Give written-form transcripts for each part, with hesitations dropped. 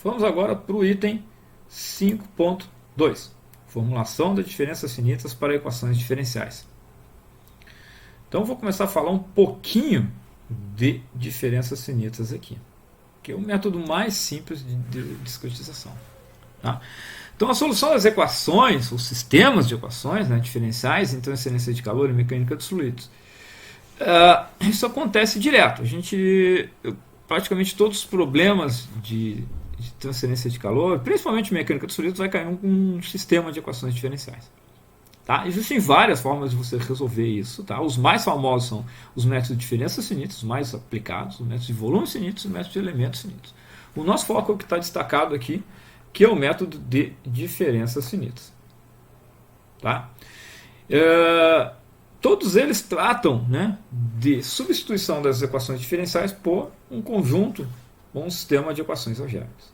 Vamos agora para o item 5.2. Formulação de diferenças finitas para equações diferenciais. Então eu vou começar a falar um pouquinho de diferenças finitas aqui, que é o método mais simples de discretização. Tá? Então a solução das equações, os sistemas de equações, né, diferenciais em transferência de calor e mecânica dos fluidos, isso acontece direto. Praticamente todos os problemas de transferência de calor, principalmente mecânica dos fluidos, vai cair num sistema de equações diferenciais. Tá? Existem várias formas de você resolver isso. Tá? Os mais famosos são os métodos de diferenças finitas, os mais aplicados, os métodos de volumes finitos e os métodos de elementos finitos. O nosso foco é o que está destacado aqui, que é o método de diferenças finitas. Tá? Todos eles tratam, né, de substituição das equações diferenciais por um conjunto ou um sistema de equações algébricas.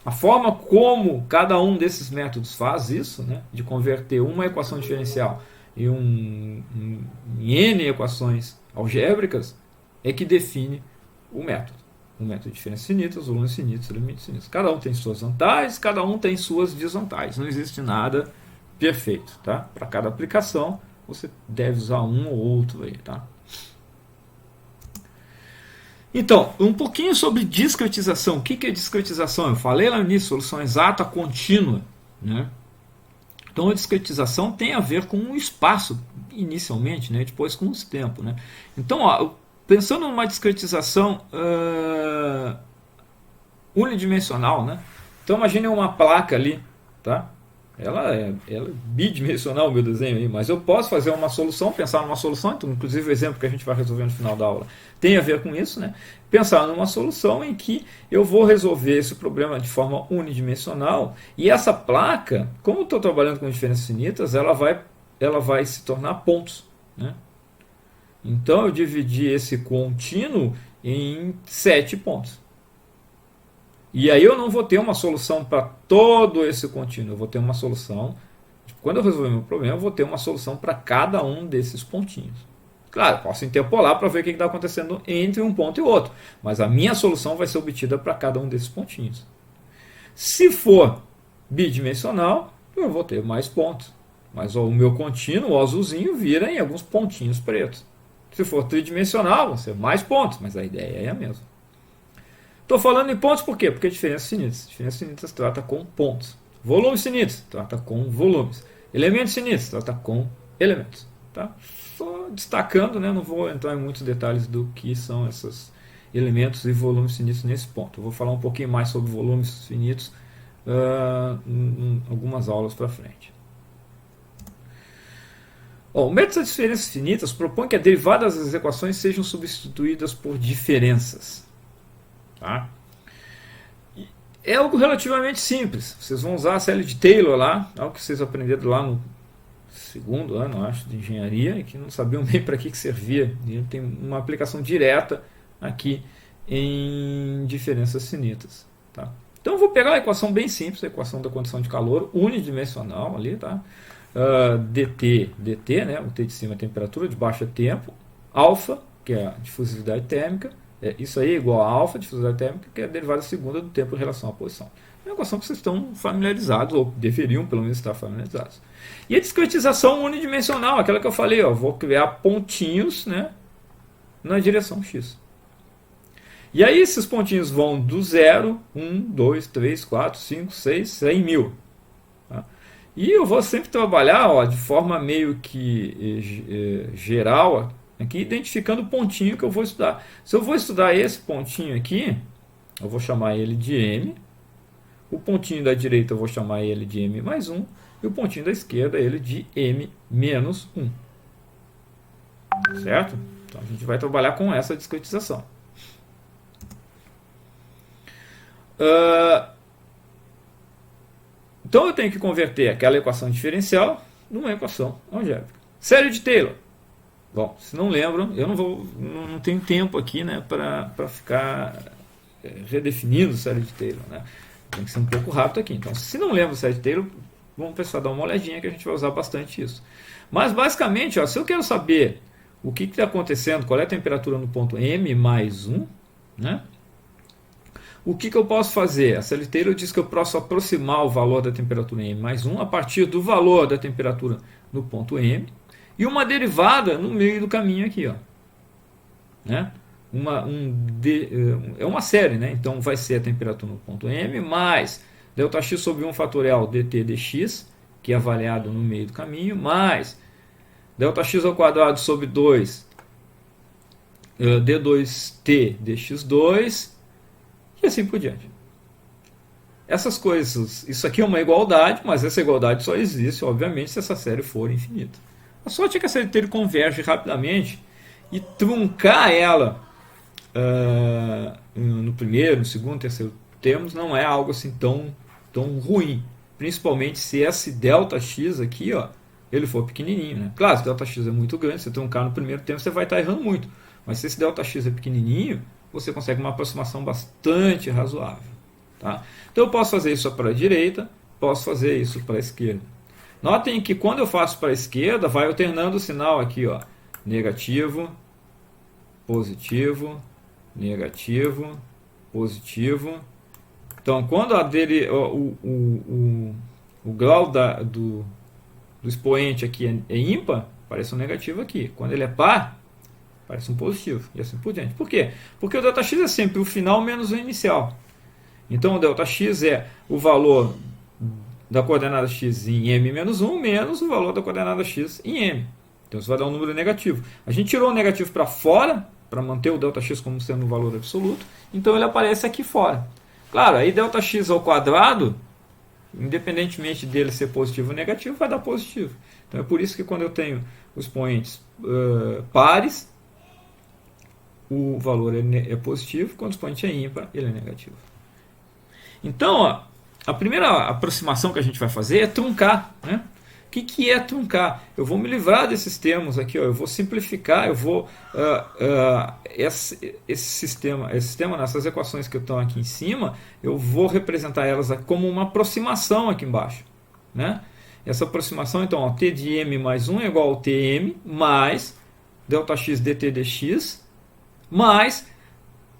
A forma como cada um desses métodos faz isso, né, de converter uma equação diferencial em N equações algébricas, é que define o método. O método de diferenças finitas, volumes finitos, limites finitos. Cada um tem suas vantagens, cada um tem suas desvantagens. Não existe nada perfeito. Tá? Para cada aplicação, você deve usar um ou outro aí, tá? Então, um pouquinho sobre discretização. O que é discretização? Eu falei lá no início, solução exata contínua, né? Então a discretização tem a ver com o espaço inicialmente, né? Depois com o tempo, né? Então, pensando numa discretização unidimensional, né? Então imagine uma placa ali, tá? Ela é bidimensional, o meu desenho aí, mas eu posso fazer uma solução, pensar numa solução, então, inclusive o exemplo que a gente vai resolver no final da aula tem a ver com isso, né? Pensar numa solução em que eu vou resolver esse problema de forma unidimensional, e essa placa, como eu estou trabalhando com diferenças finitas, ela vai se tornar pontos, né? Então eu dividi esse contínuo em 7 pontos. E aí eu não vou ter uma solução para todo esse contínuo, eu vou ter uma solução, quando eu resolver meu problema, eu vou ter uma solução para cada um desses pontinhos. Claro, posso interpolar para ver o que está acontecendo entre um ponto e outro, mas a minha solução vai ser obtida para cada um desses pontinhos. Se for bidimensional, eu vou ter mais pontos, mas o meu contínuo, o azulzinho, vira em alguns pontinhos pretos. Se for tridimensional, vão ser mais pontos, mas a ideia é a mesma. Estou falando em pontos por quê? Porque diferenças finitas. Diferenças finitas trata com pontos. Volumes finitos trata com volumes. Elementos finitos trata com elementos. Tá? Só destacando, né? Não vou entrar em muitos detalhes do que são esses elementos e volumes finitos nesse ponto. Eu vou falar um pouquinho mais sobre volumes finitos em algumas aulas para frente. O método de diferenças finitas propõe que a derivada das equações sejam substituídas por diferenças. Tá? É algo relativamente simples. Vocês vão usar a série de Taylor lá, algo que vocês aprenderam lá no segundo ano, acho, de engenharia, e que não sabiam bem para que servia. E tem uma aplicação direta aqui em diferenças finitas. Tá? Então eu vou pegar a equação bem simples, a equação da condição de calor unidimensional ali, tá? dt, né? O T de cima é a temperatura, de baixo é tempo, alfa, que é a difusividade térmica. Isso aí é igual a alfa, difusividade térmica, que é a derivada segunda do tempo em relação à posição. É uma equação que vocês estão familiarizados, ou deveriam pelo menos estar familiarizados. E a discretização unidimensional, aquela que eu falei, vou criar pontinhos, né, na direção x. E aí esses pontinhos vão do 0, 1, 2, 3, 4, 5, 6, 100 mil. Tá? E eu vou sempre trabalhar de forma meio que geral, aqui, identificando o pontinho que eu vou estudar. Se eu vou estudar esse pontinho aqui, eu vou chamar ele de M. O pontinho da direita eu vou chamar ele de M mais 1. E o pontinho da esquerda ele de M menos 1. Certo? Então a gente vai trabalhar com essa discretização. Então eu tenho que converter aquela equação diferencial numa equação algébrica. Série de Taylor. Bom, se não lembram, eu não tenho tempo aqui, né, para ficar redefinindo série de Taylor, né? Tem que ser um pouco rápido aqui. Então, se não lembra série de Taylor, vamos precisar dar uma olhadinha que a gente vai usar bastante isso. Mas basicamente, se eu quero saber o que está acontecendo, qual é a temperatura no ponto M mais 1, né? O que eu posso fazer? A Sally Taylor diz que eu posso aproximar o valor da temperatura em M mais 1 a partir do valor da temperatura no ponto M e uma derivada no meio do caminho aqui, ó. Né? É uma série, né? Então vai ser a temperatura no ponto M mais ΔX sobre 1 fatorial dt dx, que é avaliado no meio do caminho, mais ΔX ao quadrado sobre 2 d2t dx2 e assim por diante. Essas coisas, isso aqui é uma igualdade, mas essa igualdade só existe, obviamente, se essa série for infinita. A sorte é que a série inteira converge rapidamente e truncar ela no primeiro, no segundo, terceiro termos não é algo assim tão ruim. Principalmente se esse ΔX aqui, ó, ele for pequenininho. Né? Claro, se ΔX é muito grande, se você truncar no primeiro termo, você vai estar errando muito. Mas se esse ΔX é pequenininho, você consegue uma aproximação bastante razoável. Tá? Então eu posso fazer isso para a direita, posso fazer isso para a esquerda. Notem que quando eu faço para a esquerda, vai alternando o sinal aqui, ó, negativo, positivo, negativo, positivo. Então, quando o grau do expoente aqui é ímpar, aparece um negativo aqui. Quando ele é par, aparece um positivo, e assim por diante. Por quê? Porque o ΔX é sempre o final menos o inicial. Então, o ΔX é o valor da coordenada x em m menos 1 menos o valor da coordenada x em m. Então, isso vai dar um número negativo. A gente tirou o negativo para fora, para manter o ΔX como sendo um valor absoluto, então ele aparece aqui fora. Claro, aí ΔX ao quadrado, independentemente dele ser positivo ou negativo, vai dar positivo. Então é por isso que quando eu tenho os expoentes pares, o valor é positivo, quando o expoente é ímpar, ele é negativo. Então, ó, a primeira aproximação que a gente vai fazer é truncar. Né? O que é truncar? Eu vou me livrar desses termos aqui, ó, eu vou simplificar, eu vou esse sistema, nessas equações que estão aqui em cima, eu vou representar elas como uma aproximação aqui embaixo. Né? Essa aproximação, então, ó, t de m mais 1 é igual ao tm mais ΔX dt dx mais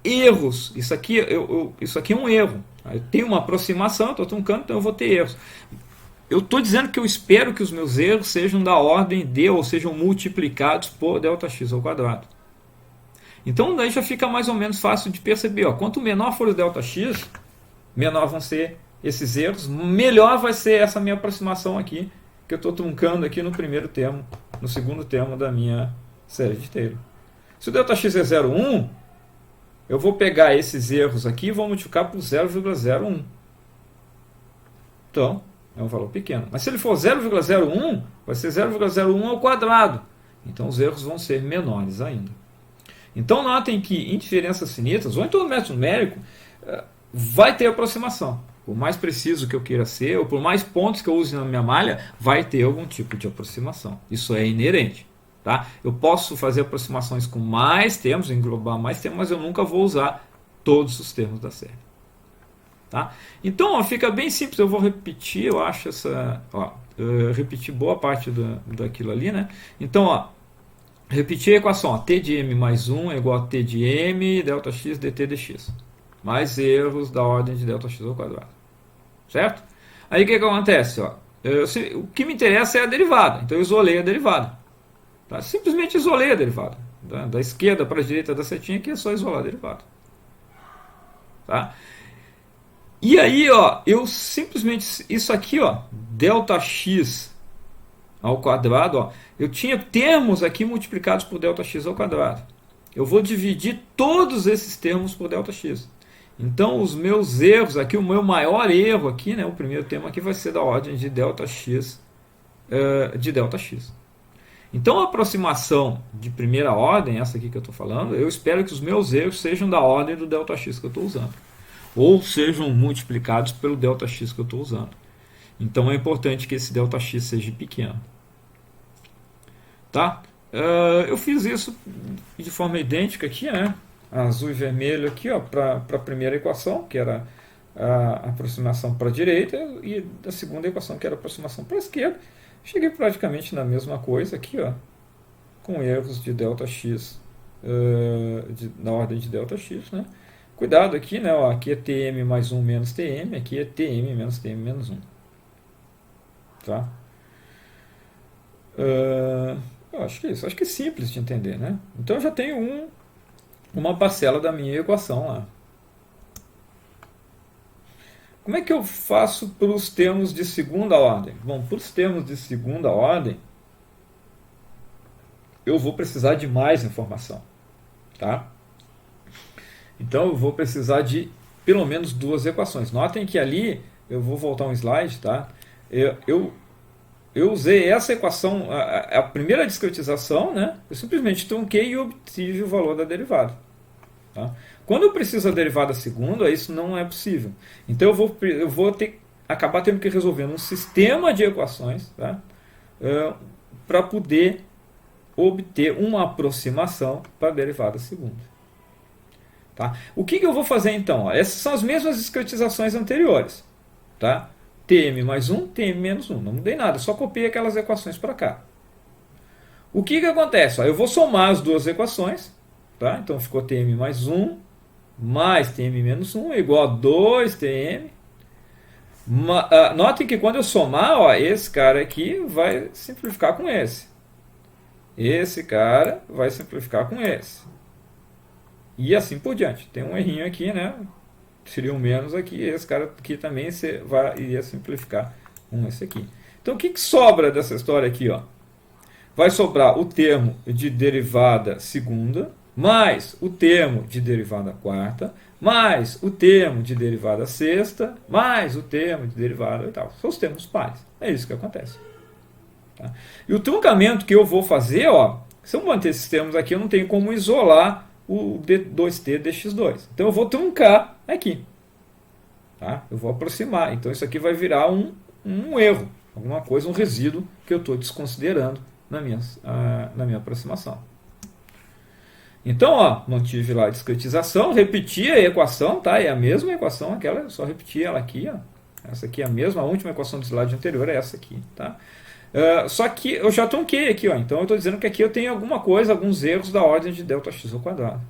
erros. Isso aqui é um erro. Eu tenho uma aproximação, estou truncando, então eu vou ter erros. Eu estou dizendo que eu espero que os meus erros sejam da ordem de, ou sejam multiplicados por ΔX ao quadrado. Então daí já fica mais ou menos fácil de perceber. Ó, quanto menor for o ΔX, menor vão ser esses erros, melhor vai ser essa minha aproximação aqui, que eu estou truncando aqui no primeiro termo, no segundo termo da minha série de Taylor. Se o ΔX é 0,1, eu vou pegar esses erros aqui e vou multiplicar por 0,01. Então, é um valor pequeno. Mas se ele for 0,01, vai ser 0,01 ao quadrado. Então, os erros vão ser menores ainda. Então, notem que em diferenças finitas, ou em todo método numérico, vai ter aproximação. Por mais preciso que eu queira ser, ou por mais pontos que eu use na minha malha, vai ter algum tipo de aproximação. Isso é inerente. Tá? Eu posso fazer aproximações com mais termos, englobar mais termos, mas eu nunca vou usar todos os termos da série. Tá? Então, ó, fica bem simples. Eu vou repetir, eu acho repetir boa parte daquilo ali. Né? Então, ó, repetir a equação. Ó, t de m mais 1 é igual a t de m ΔX dt dx. Mais erros da ordem de ΔX ao quadrado. Certo? Aí o que acontece? Ó, o que me interessa é a derivada. Então eu isolei a derivada. Tá? Simplesmente isolei a derivada. Da esquerda para a direita da setinha aqui é só isolar a derivada. Tá? E aí, ó, eu simplesmente, isso aqui, ó, ΔX ao quadrado, ó, eu tinha termos aqui multiplicados por ΔX ao quadrado. Eu vou dividir todos esses termos por ΔX. Então, os meus erros aqui, o meu maior erro aqui, né, o primeiro termo aqui vai ser da ordem de ΔX. Então, a aproximação de primeira ordem, essa aqui que eu estou falando, eu espero que os meus erros sejam da ordem do ΔX que eu estou usando. Ou sejam multiplicados pelo ΔX que eu estou usando. Então, é importante que esse ΔX seja pequeno. Tá? Eu fiz isso de forma idêntica aqui, né? Azul e vermelho aqui, para a primeira equação, que era a aproximação para a direita, e a segunda equação, que era a aproximação para a esquerda. Cheguei praticamente na mesma coisa aqui, ó, com erros de ΔX, na ordem de ΔX, né? Cuidado aqui, né? Ó, aqui é Tm mais 1 menos Tm, aqui é Tm menos Tm menos 1. Tá? Eu acho que é isso. Acho que é simples de entender, né? Então eu já tenho uma parcela da minha equação lá. Como é que eu faço para os termos de segunda ordem? Bom, para os termos de segunda ordem, eu vou precisar de mais informação. Tá? Então eu vou precisar de pelo menos duas equações. Notem que ali, eu vou voltar um slide, tá? Eu usei essa equação, a primeira discretização, né? Eu simplesmente trunquei e obtive o valor da derivada. Tá? Quando eu preciso da derivada segunda, isso não é possível. Então eu vou acabar tendo que resolver um sistema de equações, tá? Para poder obter uma aproximação para a derivada segunda. Tá? O que eu vou fazer então? Essas são as mesmas discretizações anteriores. Tá? Tm mais 1, Tm menos 1. Não mudei nada, só copiei aquelas equações para cá. O que acontece? Eu vou somar as duas equações. Tá? Então ficou Tm mais 1 mais Tm menos 1 igual a 2Tm. Notem que quando eu somar, esse cara aqui vai simplificar com esse. Esse cara vai simplificar com esse. E assim por diante. Tem um errinho aqui, né? Seria um menos aqui. Esse cara aqui também iria simplificar com esse aqui. Então o que sobra dessa história aqui? Vai sobrar o termo de derivada segunda, mais o termo de derivada quarta, mais o termo de derivada sexta, mais o termo de derivada oitava. São os termos pares. É isso que acontece. Tá? E o truncamento que eu vou fazer, se eu manter esses termos aqui, eu não tenho como isolar o d2t dx2. Então eu vou truncar aqui. Tá? Eu vou aproximar. Então isso aqui vai virar um erro, alguma coisa, um resíduo que eu estou desconsiderando na minha aproximação. Então, mantive lá a discretização, repeti a equação, tá? É a mesma equação, aquela, só repeti ela aqui. Essa aqui é a mesma, a última equação do slide anterior é essa aqui. Tá? Só que eu já trunquei aqui, então eu estou dizendo que aqui eu tenho alguma coisa, alguns erros da ordem de ΔX ao quadrado.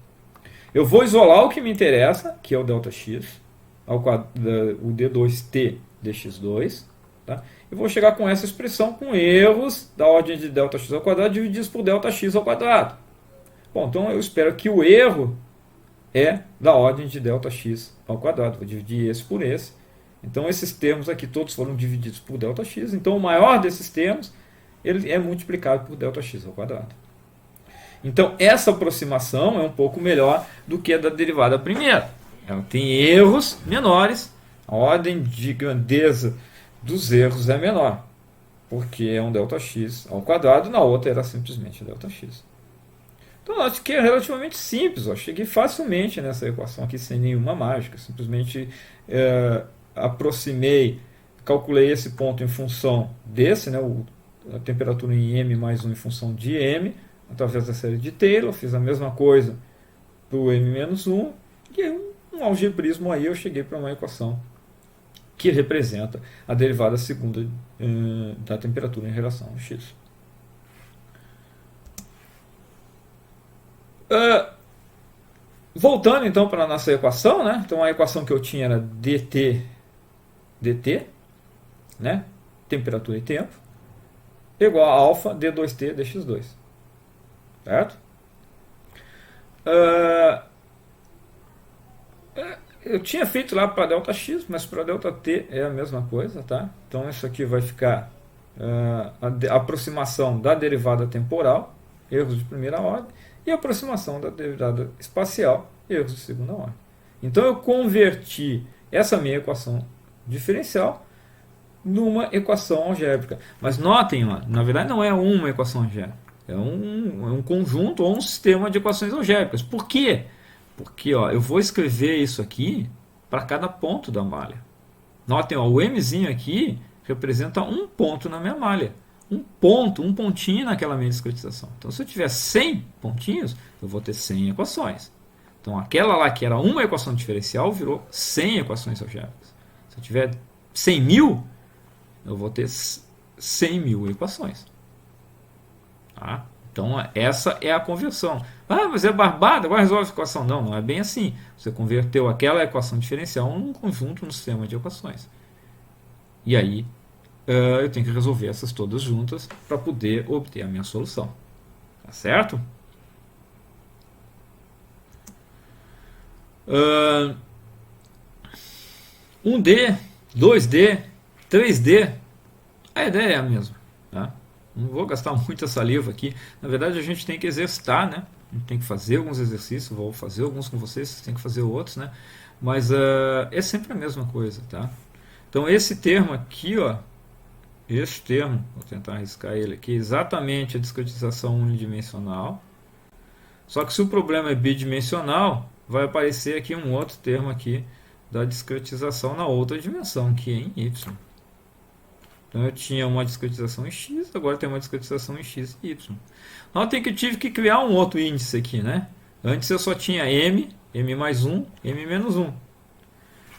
Eu vou isolar o que me interessa, que é o ΔX, o d2t dx2, tá? E vou chegar com essa expressão com erros da ordem de ΔX ao quadrado divididos por ΔX ao quadrado. Bom, então eu espero que o erro é da ordem de ΔX ao quadrado. Vou dividir esse por esse. Então esses termos aqui todos foram divididos por ΔX. Então o maior desses termos ele é multiplicado por ΔX ao quadrado. Então essa aproximação é um pouco melhor do que a da derivada primeira. Ela tem erros menores. A ordem de grandeza dos erros é menor. Porque é um ΔX ao quadrado. Na outra era simplesmente ΔX. Então acho que é relativamente simples. Cheguei facilmente nessa equação aqui sem nenhuma mágica. Simplesmente aproximei, calculei esse ponto em função desse, né, a temperatura em M mais 1 em função de M, através da série de Taylor. Fiz a mesma coisa para o M menos 1. E um algebrismo aí eu cheguei para uma equação que representa a derivada segunda da temperatura em relação ao X. Voltando então para a nossa equação, né? Então a equação que eu tinha era dt, né? Temperatura e tempo, igual a alfa d2t dx2. Certo? Eu tinha feito lá para ΔX, mas para ΔT é a mesma coisa, tá? Então isso aqui vai ficar a aproximação da derivada temporal, erros de primeira ordem, e a aproximação da derivada espacial, erros de segunda ordem. Então eu converti essa minha equação diferencial numa equação algébrica. Mas notem, na verdade não é uma equação algébrica, é um conjunto ou um sistema de equações algébricas. Por quê? Porque eu vou escrever isso aqui para cada ponto da malha. Notem, o Mzinho aqui representa um ponto na minha malha. Um pontinho naquela minha discretização. Então, se eu tiver 100 pontinhos, eu vou ter 100 equações. Então, aquela lá que era uma equação diferencial virou 100 equações algébricas. Se eu tiver 100.000, eu vou ter 100.000 equações. Tá? Então, essa é a conversão. Ah, mas é barbada, agora resolve a equação. Não, não é bem assim. Você converteu aquela equação diferencial num conjunto, num sistema de equações. E aí, eu tenho que resolver essas todas juntas para poder obter a minha solução. Tá certo? Uh, 1D, 2D, 3D, a ideia é a mesma. Tá? Não vou gastar muita saliva aqui. Na verdade, a gente tem que exercitar, né? A gente tem que fazer alguns exercícios. Vou fazer alguns com vocês, vocês têm que fazer outros, né? Mas é sempre a mesma coisa, tá? Então, esse termo aqui, ó, esse termo, vou tentar arriscar ele aqui, exatamente a discretização unidimensional. Só que se o problema é bidimensional, vai aparecer aqui um outro termo aqui da discretização na outra dimensão, que é em y. Então eu tinha uma discretização em x, agora tem uma discretização em x e y. Notem que eu tive que criar um outro índice aqui, né? Antes eu só tinha m, m mais 1, m menos 1.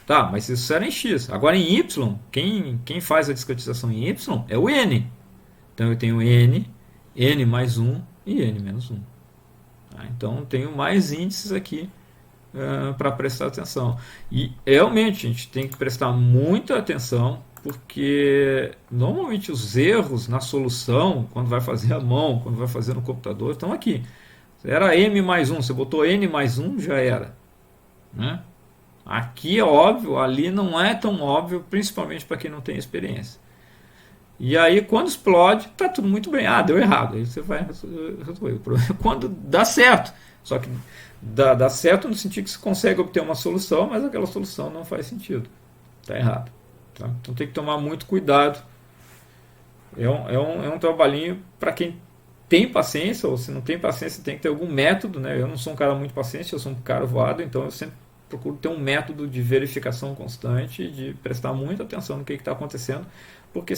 Tá, mas isso era em x. Agora em y, quem faz a discretização em y é o n. Então eu tenho n, n mais 1 e n menos 1. Tá? Então tenho mais índices aqui para prestar atenção. E realmente a gente tem que prestar muita atenção, porque normalmente os erros na solução, quando vai fazer à mão, quando vai fazer no computador, estão aqui. Era m mais 1, você botou n mais 1, já era. Né? Aqui é óbvio, ali não é tão óbvio, principalmente para quem não tem experiência. E aí quando explode, tá tudo muito bem. Ah, deu errado. Aí você vai resolver o problema. Quando dá certo. Só que dá certo no sentido que você consegue obter uma solução, mas aquela solução não faz sentido. Está errado. Tá? Então tem que tomar muito cuidado. É um trabalhinho para quem tem paciência, ou se não tem paciência, tem que ter algum método. Né? Eu não sou um cara muito paciente, eu sou um cara voado, então eu sempre procuro ter um método de verificação constante, de prestar muita atenção no que está acontecendo, porque